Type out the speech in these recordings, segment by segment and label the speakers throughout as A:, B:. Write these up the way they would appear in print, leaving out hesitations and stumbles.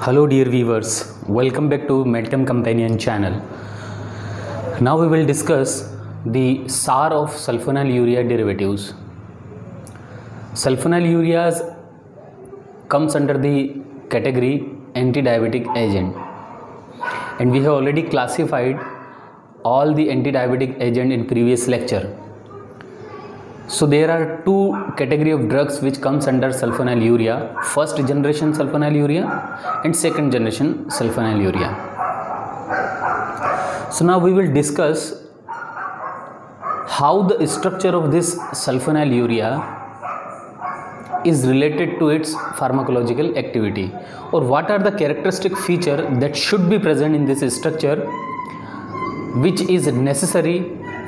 A: Hello dear viewers, welcome back to MedChem Companion channel. Now we will discuss the SAR of sulfonylurea derivatives. Sulfonylureas comes under the category anti-diabetic agent, and we have already classified all the anti-diabetic agent in previous lecture. So there are two category of drugs which comes under sulfonylurea: first generation sulfonylurea and second generation sulfonylurea. So now we will discuss how the structure of this sulfonylurea is related to its pharmacological activity, or what are the characteristic feature that should be present in this structure which is necessary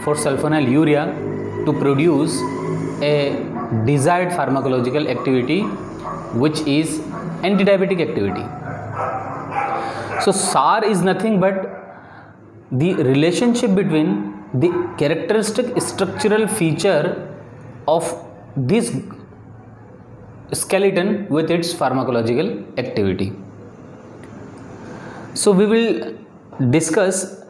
A: for sulfonylurea to produce a desired pharmacological activity, which is anti-diabetic activity. So SAR is nothing but the relationship between the characteristic structural feature of this skeleton with its pharmacological activity. So we will discuss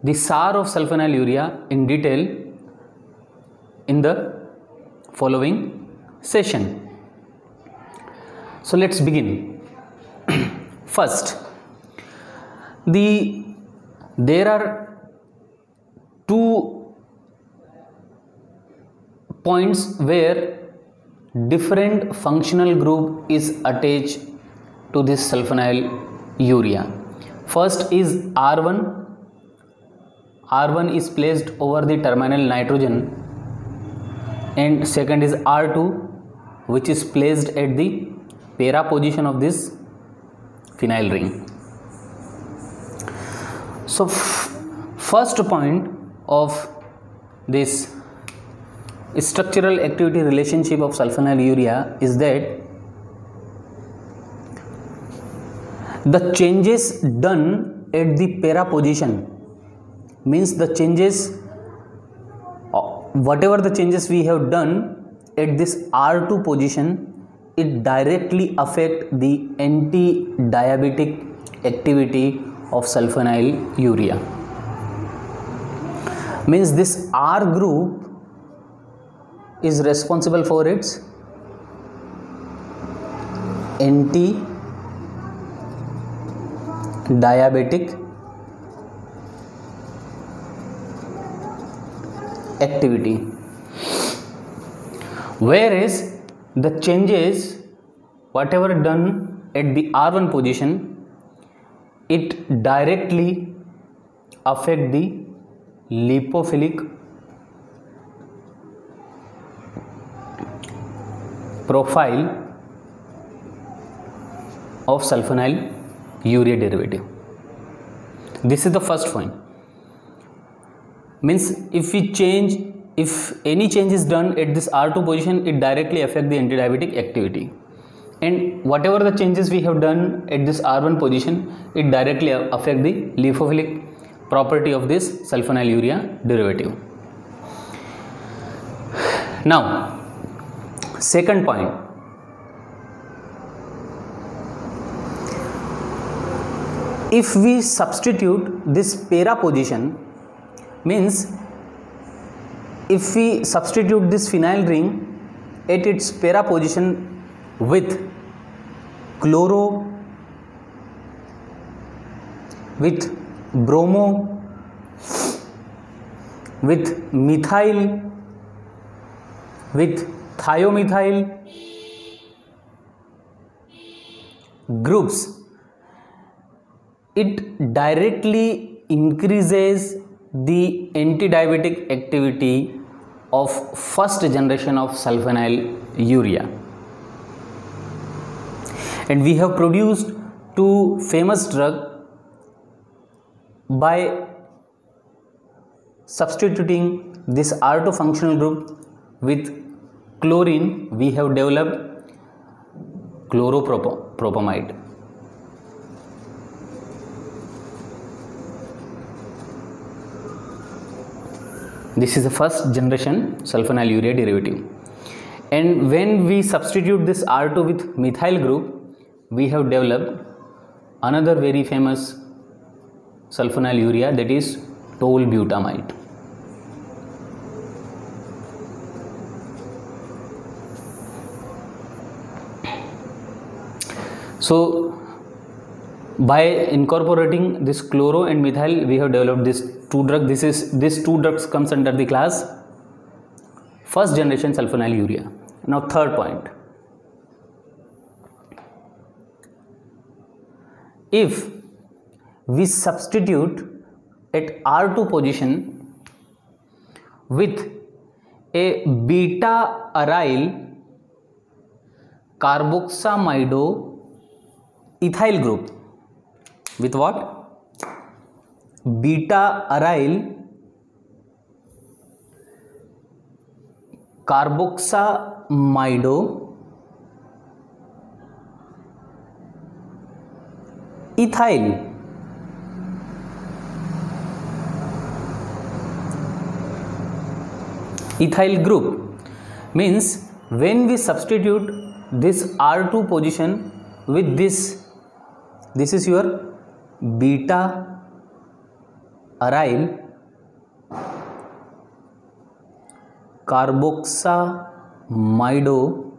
A: the SAR of sulfonylurea in detail in the following session. So let's begin. First, there are 2 points where different functional group is attached to this sulfonylurea. First is R1. R1 is placed over the terminal nitrogen, and second is R2, which is placed at the para position of this phenyl ring. So first point of this structural activity relationship of sulfonylurea is that the changes done at the para position, means the changes, whatever the changes we have done at this R2 position, it directly affect the anti-diabetic activity of sulfonylurea. Means this R group is responsible for its anti-diabetic activity, whereas the changes whatever done at the R1 position, it directly affect the lipophilic profile of sulfonylurea derivative. This is the first point. Means if any change is done at this R2 position, it directly affect the anti-diabetic activity, and whatever the changes we have done at this R1 position, it directly affect the lipophilic property of this sulfonylurea derivative. Now second point, if we substitute this para position, means if we substitute this phenyl ring at its para position with chloro, with bromo, with methyl, with thiomethyl groups, it directly increases the anti-diabetic activity of first generation of sulfonylurea. And we have produced 2 famous drugs by substituting this R2 functional group with chlorine. We have developed chloropropamide. This is the first generation sulfonylurea derivative. And when we substitute this R2 with methyl group, we have developed another very famous sulfonylurea, that is tolbutamide. So by incorporating this chloro and methyl, we have developed this two drugs. This two drugs comes under the class first generation sulfonylurea. Now third point, if we substitute at R2 position with a beta aryl carboxamido ethyl group, with what? Beta aryl carboxamido ethyl group, means when we substitute this R2 position with this is your beta aryl carboxamido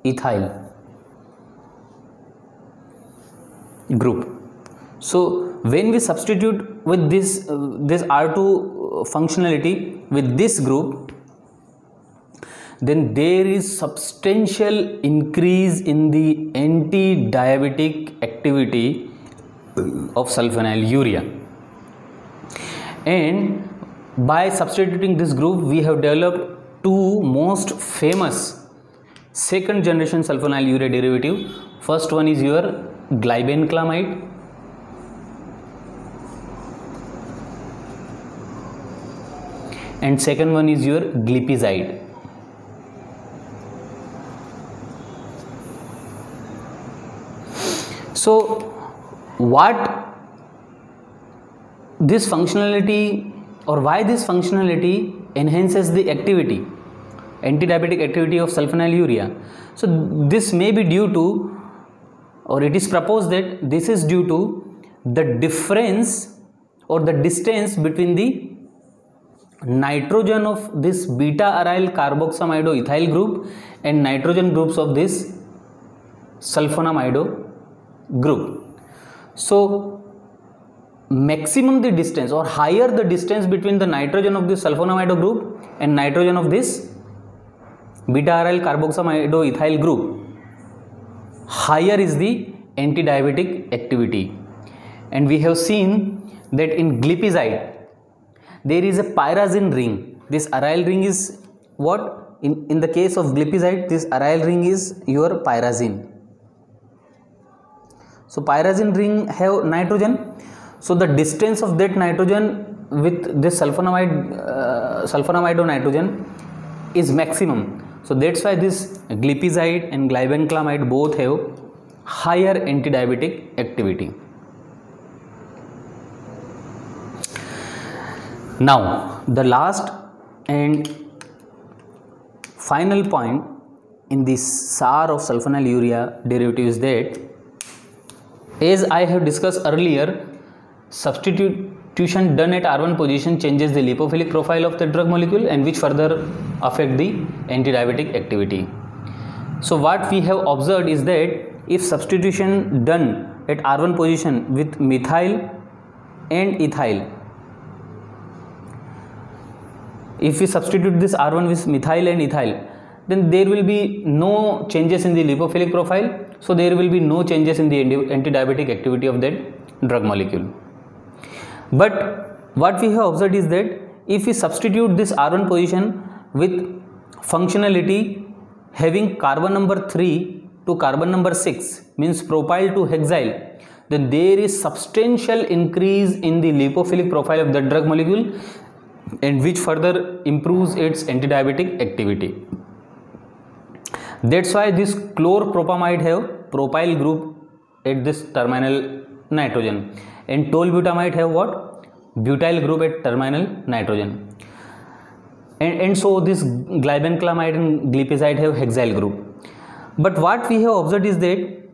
A: ethyl group. So when we substitute with this R2 functionality with this group, then there is substantial increase in the anti-diabetic activity of sulfonylurea. And by substituting this group, we have developed two most famous second generation sulfonylurea derivative. First one is your glibenclamide, and second one is your glipizide. So what this functionality, or why this functionality enhances the activity, anti-diabetic activity of sulfonylurea? So this may be due to, or it is proposed that this is due to the difference or the distance between the nitrogen of this beta aryl carboxamido ethyl group and nitrogen groups of this sulfonamido group. So maximum the distance or higher the distance between the nitrogen of this sulfonamido group and nitrogen of this beta aryl carboxamido ethyl group, higher is the anti-diabetic activity. And we have seen that in glipizide there is a pyrazine ring. This aryl ring is what? In the case of glipizide, this aryl ring is your pyrazine. So pyrazine ring have nitrogen, so the distance of that nitrogen with this sulfonamido nitrogen is maximum. So that's why this glipizide and glibenclamide both have higher anti-diabetic activity. Now the last and final point in this SAR of sulfonylurea derivative is that, as I have discussed earlier, substitution done at R1 position changes the lipophilic profile of the drug molecule, and which further affect the anti-diabetic activity. So what we have observed is that if substitution done at R1 position with methyl and ethyl, if we substitute this R1 with methyl and ethyl, then there will be no changes in the lipophilic profile, so there will be no changes in the anti-diabetic activity of that drug molecule. But what we have observed is that if we substitute this R1 position with functionality having carbon number 3 to carbon number 6, means propyl to hexyl, then there is substantial increase in the lipophilic profile of the drug molecule, and which further improves its anti-diabetic activity. That's why this chloropropamide have propyl group at this terminal nitrogen, and tolbutamide have what? Butyl group at terminal nitrogen, and so this glibenclamide and glipizide have hexyl group. But what we have observed is that,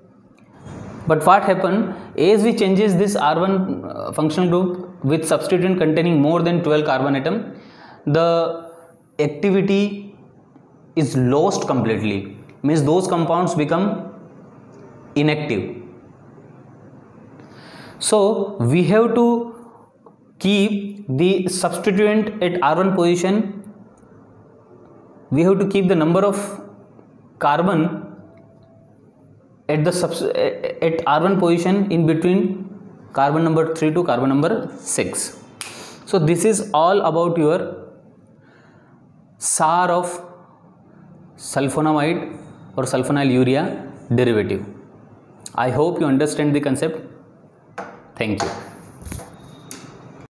A: but what happened as we changes this R1 functional group with substituent containing more than 12 carbon atom, the activity is lost completely, means those compounds become inactive. So we have to keep the substituent at R1 position, we have to keep the number of carbon at R1 position in between carbon number 3 to carbon number 6. So this is all about your SAR of sulfonamide or sulfonylurea derivative. I hope you understand the concept. Thank you.